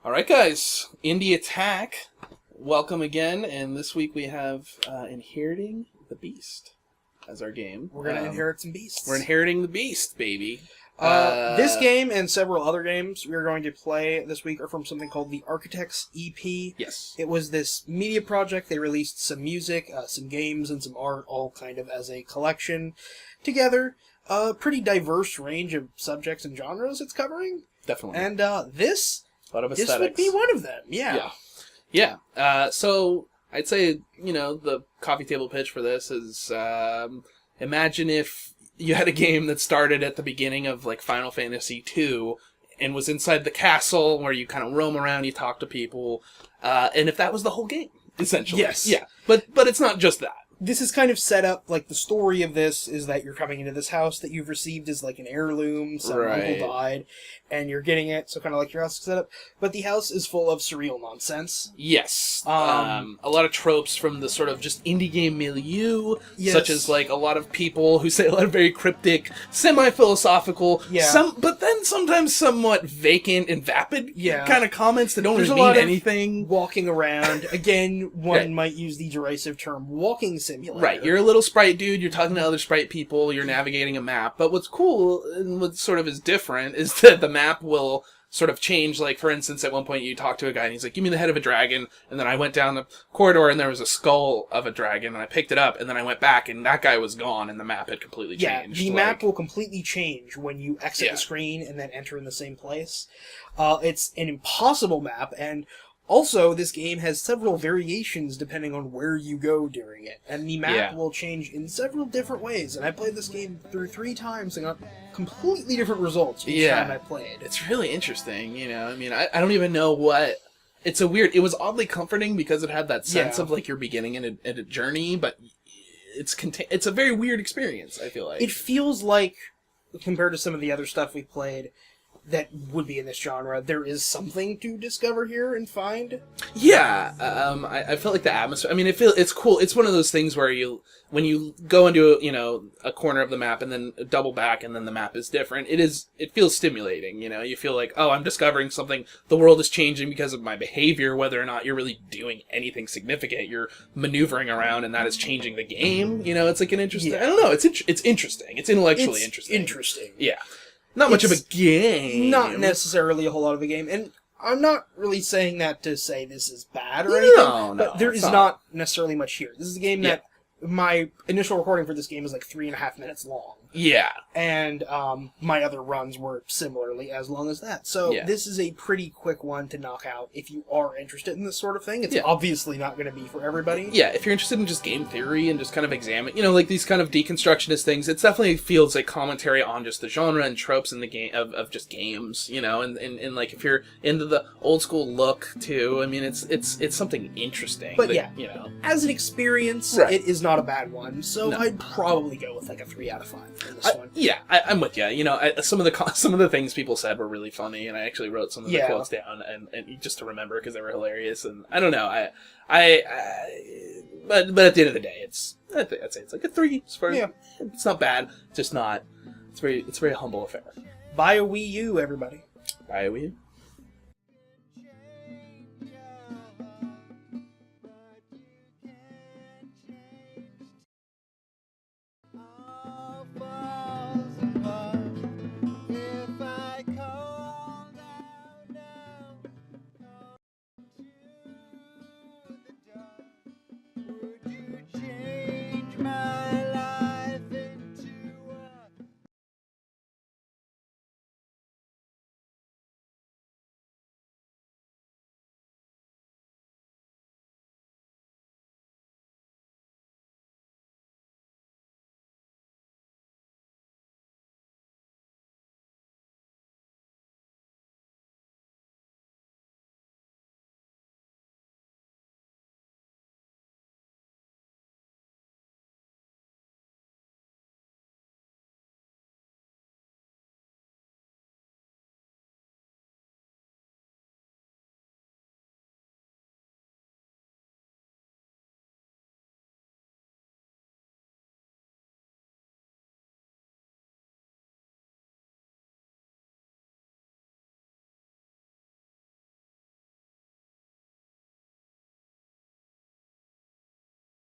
All right, guys. Indie Attack. Welcome again, and this week we have Inheriting the Beast as our game. We're going to inherit some beasts. We're inheriting the beast, baby. This game and several other games we are going to play this week are from something called the Architects EP. Yes. It was this media project. They released some music, some games, and some art, all kind of as a collection together. A pretty diverse range of subjects and genres it's covering. Definitely. And this a lot of this aesthetics. would be one of them. Yeah. So I'd say, the coffee table pitch for this is imagine if you had a game that started at the beginning of like Final Fantasy II and was inside the castle where you kind of roam around, you talk to people, and if that was the whole game, essentially. Yes. Yeah. But it's not just that. This is kind of set up, like, the story of this is that you're coming into this house that you've received as, like, an heirloom. Some Right. uncle died, and you're getting it, so kind of like your house is set up. But the house is full of surreal nonsense. Yes. A lot of tropes from the sort of just indie game milieu, Yes. such as, like, a lot of people who say a lot of very cryptic, semi-philosophical, Yeah. but then sometimes somewhat vacant and vapid Yeah. kind of comments that don't There's really a lot mean of anything. Walking around. Again, one Right. might use the derisive term walking simulator. Right, you're a little sprite dude, you're talking to other sprite people, you're navigating a map, but what's cool, and what sort of is different, is that the map will sort of change. Like, for instance, at one point you talk to a guy and he's like, give me the head of a dragon, and then I went down the corridor and there was a skull of a dragon, and I picked it up, and then I went back and that guy was gone and the map had completely Yeah, changed. the map will completely change when you exit Yeah. the screen and then enter in the same place. It's an impossible map, and also this game has several variations depending on where you go during it. And the map Yeah. will change in several different ways. And I played this game through 3 times and got completely different results each Yeah. time I played. It's really interesting, I mean, I don't even know what... It was oddly comforting because it had that sense Yeah. of, like, you're beginning in a journey, but it's a very weird experience, I feel like. It feels like, compared to some of the other stuff we played that would be in this genre, there is something to discover here and find. Yeah, I felt like the atmosphere. I mean, it's cool. It's one of those things where when you go into a corner of the map and then double back and then the map is different. It feels stimulating. You feel like, oh, I'm discovering something. The world is changing because of my behavior, whether or not you're really doing anything significant. You're maneuvering around, and that is changing the game. It's like an interesting. Yeah. I don't know. It's interesting. It's intellectually interesting. Interesting. Yeah, not much of a It's game. Not necessarily a whole lot of a game, and I'm not really saying that to say this is bad or No, anything, no, but there it's is not. not necessarily much here. This is a game Yeah. that my initial recording for this game is like 3.5 minutes long, Yeah. and my other runs were similarly as long as that. So Yeah. this is a pretty quick one to knock out if you are interested in this sort of thing. It's Yeah. obviously not going to be for everybody. Yeah, if you're interested in just game theory and just kind of examine, like these kind of deconstructionist things, it definitely feels like commentary on just the genre and tropes in the game of just games, and like if you're into the old school look too, I mean, it's something interesting. But that, yeah. As an experience, Right. it is not a bad one, so No. I'd probably go with like a 3 out of 5 for this one. I'm with you. Some of the things people said were really funny, and I actually wrote some of the Yeah. quotes down and just to remember because they were hilarious. And I don't know, but at the end of the day, I'd say it's like a 3. It's not bad. It's just not. It's very humble affair. Buy a Wii U, everybody. Bye, Wii U.